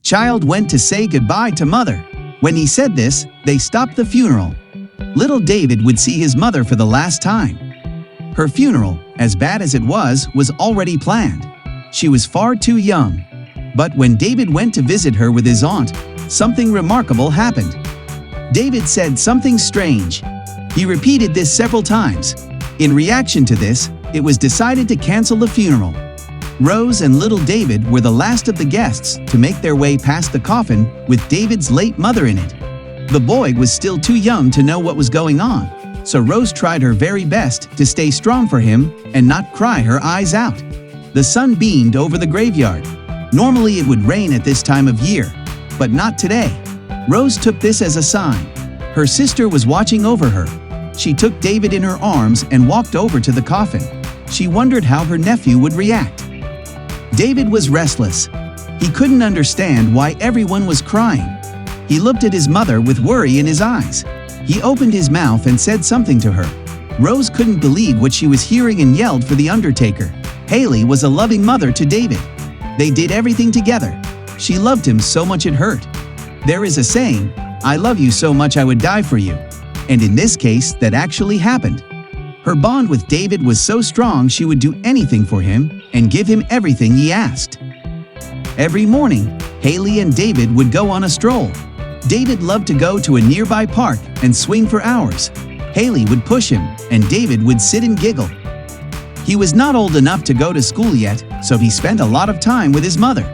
Child went to say goodbye to mother. When he said this, they stopped the funeral. Little David would see his mother for the last time. Her funeral, as bad as it was already planned. She was far too young. But when David went to visit her with his aunt, something remarkable happened. David said something strange. He repeated this several times. In reaction to this, it was decided to cancel the funeral. Rose and little David were the last of the guests to make their way past the coffin with David's late mother in it. The boy was still too young to know what was going on, so Rose tried her very best to stay strong for him and not cry her eyes out. The sun beamed over the graveyard. Normally it would rain at this time of year, but not today. Rose took this as a sign. Her sister was watching over her. She took David in her arms and walked over to the coffin. She wondered how her nephew would react. David was restless. He couldn't understand why everyone was crying. He looked at his mother with worry in his eyes. He opened his mouth and said something to her. Rose couldn't believe what she was hearing and yelled for the undertaker. Haley was a loving mother to David. They did everything together. She loved him so much it hurt. There is a saying, "I love you so much I would die for you." And in this case, that actually happened. Her bond with David was so strong she would do anything for him and give him everything he asked. Every morning, Haley and David would go on a stroll. David loved to go to a nearby park and swing for hours. Haley would push him, and David would sit and giggle. He was not old enough to go to school yet, so he spent a lot of time with his mother.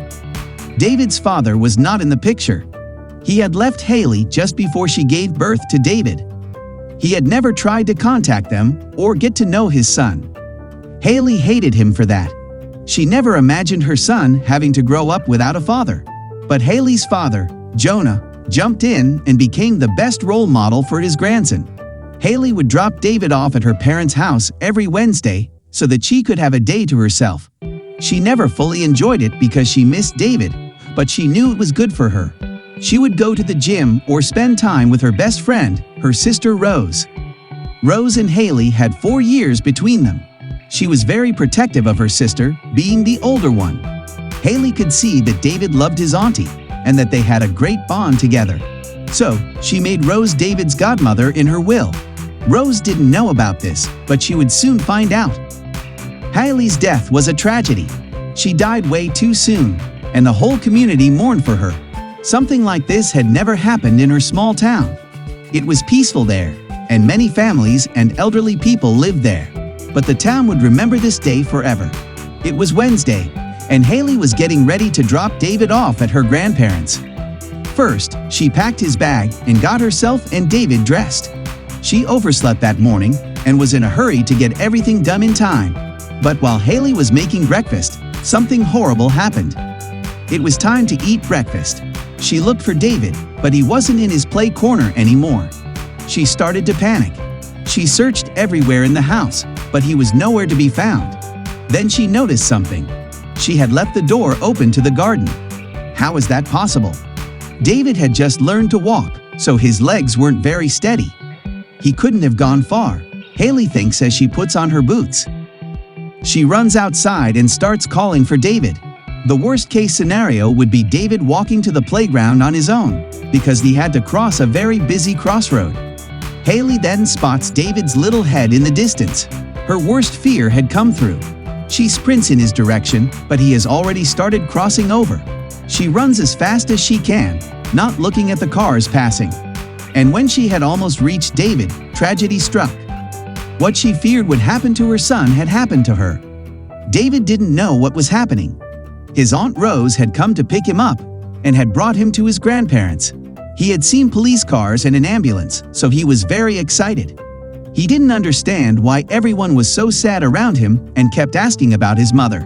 David's father was not in the picture. He had left Haley just before she gave birth to David. He had never tried to contact them or get to know his son. Haley hated him for that. She never imagined her son having to grow up without a father. But Haley's father, Jonah, jumped in and became the best role model for his grandson. Haley would drop David off at her parents' house every Wednesday so that she could have a day to herself. She never fully enjoyed it because she missed David, but she knew it was good for her. She would go to the gym or spend time with her best friend, her sister Rose. Rose and Haley had 4 years between them. She was very protective of her sister, being the older one. Haley could see that David loved his auntie and that they had a great bond together. So, she made Rose David's godmother in her will. Rose didn't know about this, but she would soon find out. Haley's death was a tragedy. She died way too soon, and the whole community mourned for her. Something like this had never happened in her small town. It was peaceful there, and many families and elderly people lived there. But the town would remember this day forever. It was Wednesday, and Haley was getting ready to drop David off at her grandparents'. First, she packed his bag and got herself and David dressed. She overslept that morning and was in a hurry to get everything done in time. But while Haley was making breakfast, something horrible happened. It was time to eat breakfast. She looked for David, but he wasn't in his play corner anymore. She started to panic. She searched everywhere in the house, but he was nowhere to be found. Then she noticed something. She had left the door open to the garden. How was that possible? David had just learned to walk, so his legs weren't very steady. He couldn't have gone far, Haley thinks as she puts on her boots. She runs outside and starts calling for David. The worst-case scenario would be David walking to the playground on his own, because he had to cross a very busy crossroad. Haley then spots David's little head in the distance. Her worst fear had come through. She sprints in his direction, but he has already started crossing over. She runs as fast as she can, not looking at the cars passing. And when she had almost reached David, tragedy struck. What she feared would happen to her son had happened to her. David didn't know what was happening. His Aunt Rose had come to pick him up and had brought him to his grandparents. He had seen police cars and an ambulance, so he was very excited. He didn't understand why everyone was so sad around him and kept asking about his mother.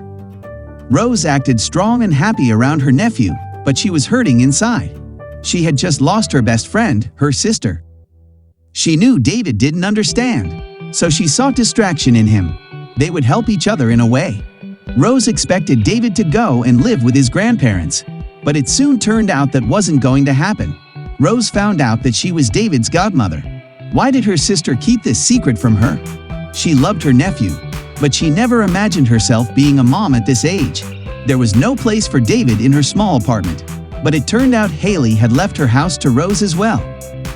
Rose acted strong and happy around her nephew, but she was hurting inside. She had just lost her best friend, her sister. She knew David didn't understand, so she sought distraction in him. They would help each other in a way. Rose expected David to go and live with his grandparents, but it soon turned out that wasn't going to happen. Rose found out that she was David's godmother. Why did her sister keep this secret from her? She loved her nephew, but she never imagined herself being a mom at this age. There was no place for David in her small apartment. But it turned out Haley had left her house to Rose as well.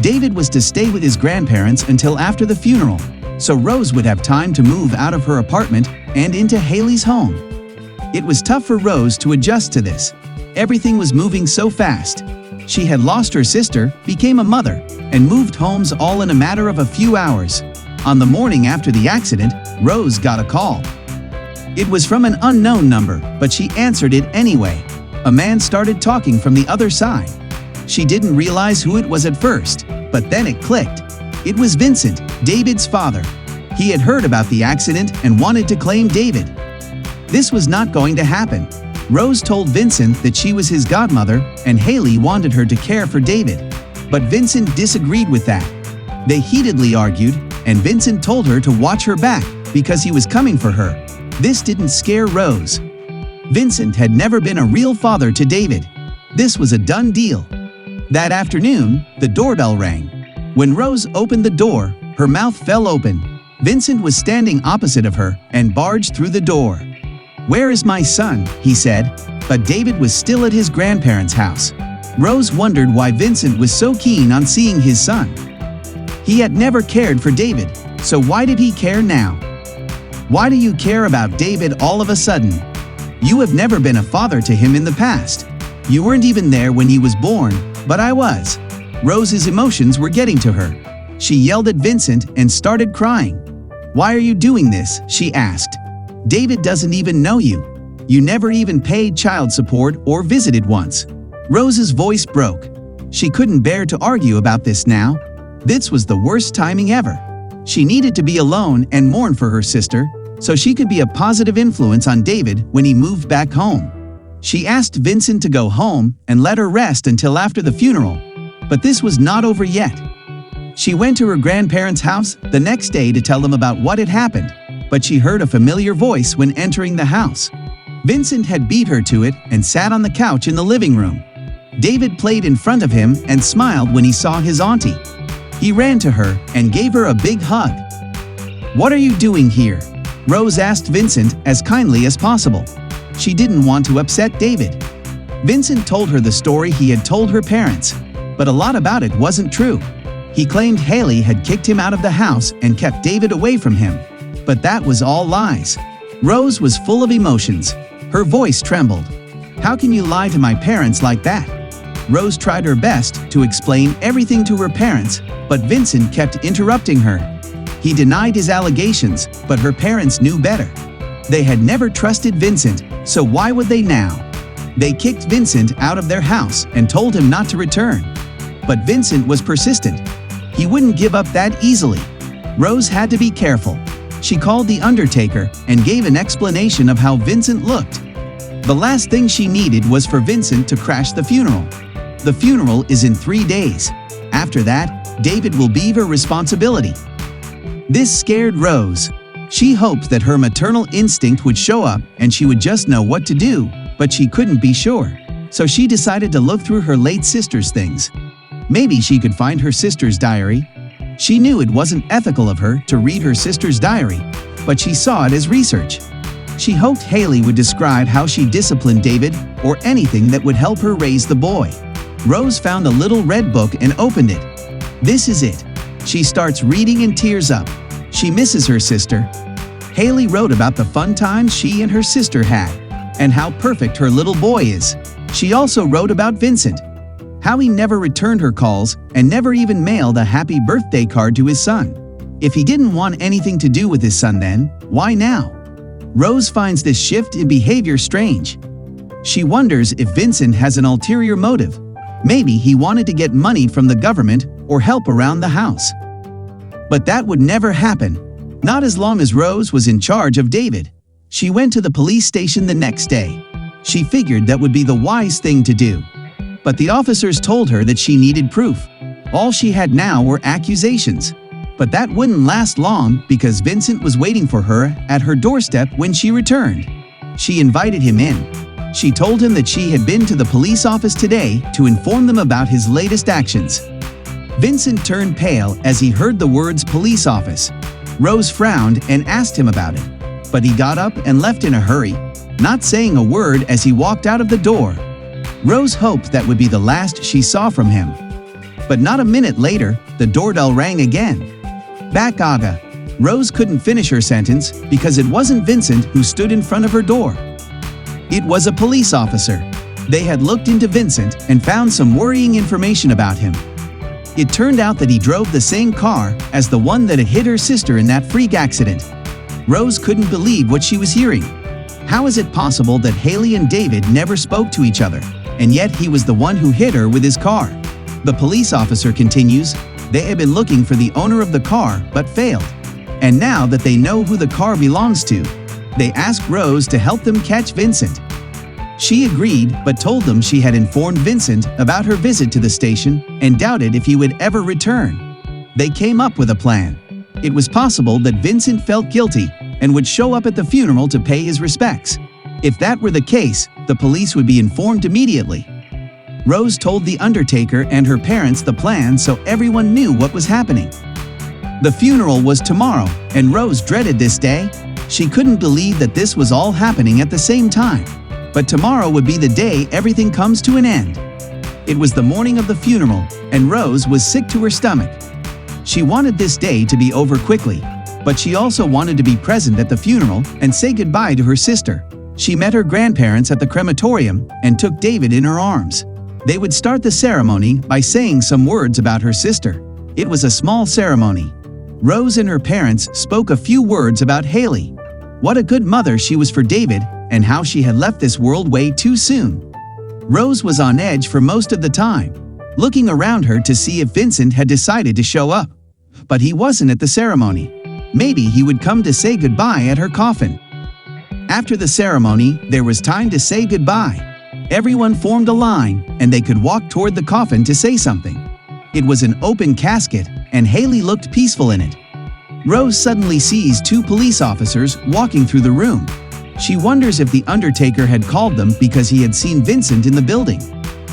David was to stay with his grandparents until after the funeral, so Rose would have time to move out of her apartment and into Haley's home. It was tough for Rose to adjust to this. Everything was moving so fast. She had lost her sister, became a mother, and moved homes all in a matter of a few hours. On the morning after the accident, Rose got a call. It was from an unknown number, but she answered it anyway. A man started talking from the other side. She didn't realize who it was at first, but then it clicked. It was Vincent, David's father. He had heard about the accident and wanted to claim David. This was not going to happen. Rose told Vincent that she was his godmother and Haley wanted her to care for David. But Vincent disagreed with that. They heatedly argued, and Vincent told her to watch her back because he was coming for her. This didn't scare Rose. Vincent had never been a real father to David. This was a done deal. That afternoon, the doorbell rang. When Rose opened the door, her mouth fell open. Vincent was standing opposite of her and barged through the door. "Where is my son?" he said, but David was still at his grandparents' house. Rose wondered why Vincent was so keen on seeing his son. He had never cared for David, so why did he care now? Why do you care about David all of a sudden? You have never been a father to him in the past. You weren't even there when he was born, but I was. Rose's emotions were getting to her. She yelled at Vincent and started crying. "Why are you doing this?" she asked. "David doesn't even know you. You never even paid child support or visited once." Rose's voice broke. She couldn't bear to argue about this now. This was the worst timing ever. She needed to be alone and mourn for her sister, so she could be a positive influence on David when he moved back home. She asked Vincent to go home and let her rest until after the funeral. But this was not over yet. She went to her grandparents' house the next day to tell them about what had happened, but she heard a familiar voice when entering the house. Vincent had beat her to it and sat on the couch in the living room. David played in front of him and smiled when he saw his auntie. He ran to her and gave her a big hug. "What are you doing here?" Rose asked Vincent as kindly as possible. She didn't want to upset David. Vincent told her the story he had told her parents, but a lot about it wasn't true. He claimed Haley had kicked him out of the house and kept David away from him, but that was all lies. Rose was full of emotions. Her voice trembled. "How can you lie to my parents like that?" Rose tried her best to explain everything to her parents, but Vincent kept interrupting her. He denied his allegations, but her parents knew better. They had never trusted Vincent, so why would they now? They kicked Vincent out of their house and told him not to return. But Vincent was persistent. He wouldn't give up that easily. Rose had to be careful. She called the undertaker and gave an explanation of how Vincent looked. The last thing she needed was for Vincent to crash the funeral. The funeral is in 3 days. After that, David will be her responsibility. This scared Rose. She hoped that her maternal instinct would show up and she would just know what to do, but she couldn't be sure. So she decided to look through her late sister's things. Maybe she could find her sister's diary. She knew it wasn't ethical of her to read her sister's diary, but she saw it as research. She hoped Haley would describe how she disciplined David or anything that would help her raise the boy. Rose found a little red book and opened it. This is it. She starts reading and tears up. She misses her sister. Haley wrote about the fun times she and her sister had, and how perfect her little boy is. She also wrote about Vincent, how he never returned her calls and never even mailed a happy birthday card to his son. If he didn't want anything to do with his son then, why now? Rose finds this shift in behavior strange. She wonders if Vincent has an ulterior motive. Maybe he wanted to get money from the government or help around the house. But that would never happen. Not as long as Rose was in charge of David. She went to the police station the next day. She figured that would be the wise thing to do. But the officers told her that she needed proof. All she had now were accusations. But that wouldn't last long because Vincent was waiting for her at her doorstep when she returned. She invited him in. She told him that she had been to the police office today to inform them about his latest actions. Vincent turned pale as he heard the words police office. Rose frowned and asked him about it, but he got up and left in a hurry, not saying a word as he walked out of the door. Rose hoped that would be the last she saw from him. But not a minute later, the doorbell rang again. Back Aga. Rose couldn't finish her sentence because it wasn't Vincent who stood in front of her door. It was a police officer. They had looked into Vincent and found some worrying information about him. It turned out that he drove the same car as the one that had hit her sister in that freak accident. Rose couldn't believe what she was hearing. How is it possible that Haley and David never spoke to each other, and yet he was the one who hit her with his car? The police officer continues, they had been looking for the owner of the car but failed. And now that they know who the car belongs to, they asked Rose to help them catch Vincent. She agreed but told them she had informed Vincent about her visit to the station and doubted if he would ever return. They came up with a plan. It was possible that Vincent felt guilty and would show up at the funeral to pay his respects. If that were the case, the police would be informed immediately. Rose told the undertaker and her parents the plan so everyone knew what was happening. The funeral was tomorrow, and Rose dreaded this day. She couldn't believe that this was all happening at the same time. But tomorrow would be the day everything comes to an end. It was the morning of the funeral, and Rose was sick to her stomach. She wanted this day to be over quickly, but she also wanted to be present at the funeral and say goodbye to her sister. She met her grandparents at the crematorium and took David in her arms. They would start the ceremony by saying some words about her sister. It was a small ceremony. Rose and her parents spoke a few words about Haley. What a good mother she was for David, and how she had left this world way too soon. Rose was on edge for most of the time, looking around her to see if Vincent had decided to show up. But he wasn't at the ceremony. Maybe he would come to say goodbye at her coffin. After the ceremony, there was time to say goodbye. Everyone formed a line, and they could walk toward the coffin to say something. It was an open casket, and Haley looked peaceful in it. Rose suddenly sees two police officers walking through the room. She wonders if the undertaker had called them because he had seen Vincent in the building.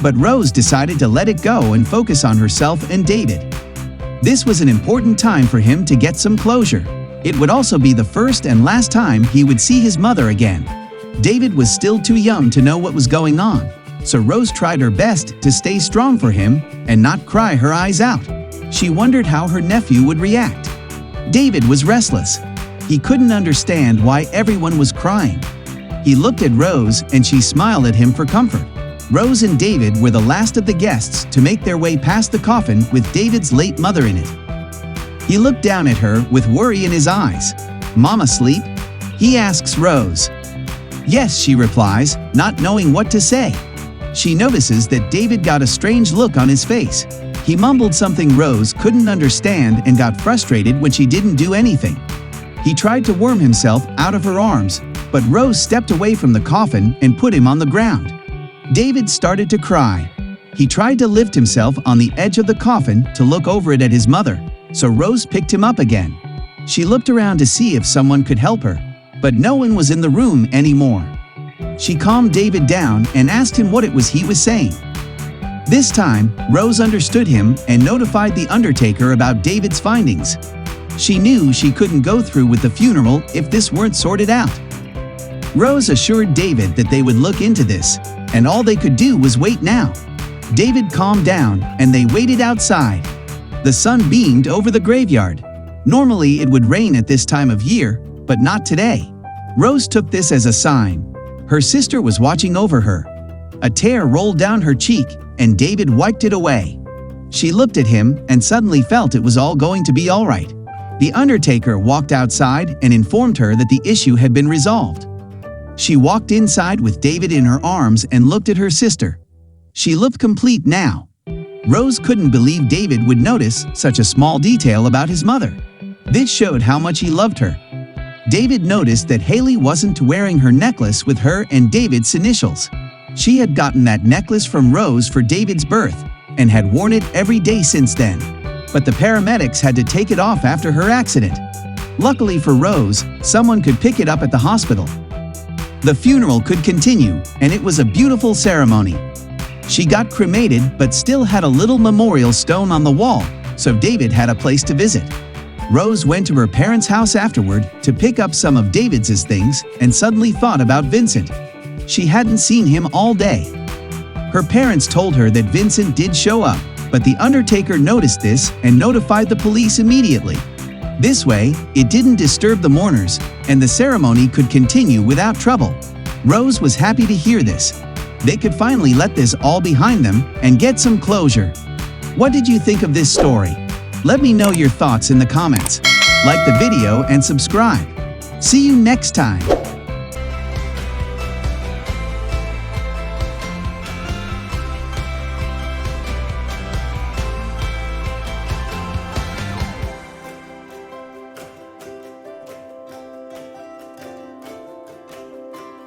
But Rose decided to let it go and focus on herself and David. This was an important time for him to get some closure. It would also be the first and last time he would see his mother again. David was still too young to know what was going on, so Rose tried her best to stay strong for him and not cry her eyes out. She wondered how her nephew would react. David was restless. He couldn't understand why everyone was crying. He looked at Rose and she smiled at him for comfort. Rose and David were the last of the guests to make their way past the coffin with David's late mother in it. He looked down at her with worry in his eyes. "Mom asleep?" he asks Rose. "Yes," she replies, not knowing what to say. She notices that David got a strange look on his face. He mumbled something Rose couldn't understand and got frustrated when she didn't do anything. He tried to worm himself out of her arms, but Rose stepped away from the coffin and put him on the ground. David started to cry. He tried to lift himself on the edge of the coffin to look over it at his mother, so Rose picked him up again. She looked around to see if someone could help her, but no one was in the room anymore. She calmed David down and asked him what it was he was saying. This time, Rose understood him and notified the undertaker about David's findings. She knew she couldn't go through with the funeral if this weren't sorted out. Rose assured David that they would look into this, and all they could do was wait now. David calmed down, and they waited outside. The sun beamed over the graveyard. Normally it would rain at this time of year, but not today. Rose took this as a sign. Her sister was watching over her. A tear rolled down her cheek, and David wiped it away. She looked at him and suddenly felt it was all going to be all right. The undertaker walked outside and informed her that the issue had been resolved. She walked inside with David in her arms and looked at her sister. She looked complete now. Rose couldn't believe David would notice such a small detail about his mother. This showed how much he loved her. David noticed that Haley wasn't wearing her necklace with her and David's initials. She had gotten that necklace from Rose for David's birth and had worn it every day since then. But the paramedics had to take it off after her accident. Luckily for Rose, someone could pick it up at the hospital. The funeral could continue, and it was a beautiful ceremony. She got cremated but still had a little memorial stone on the wall, so David had a place to visit. Rose went to her parents' house afterward to pick up some of David's things and suddenly thought about Vincent. She hadn't seen him all day. Her parents told her that Vincent did show up, but the undertaker noticed this and notified the police immediately. This way, it didn't disturb the mourners, and the ceremony could continue without trouble. Rose was happy to hear this. They could finally let this all behind them and get some closure. What did you think of this story? Let me know your thoughts in the comments. Like the video and subscribe. See you next time.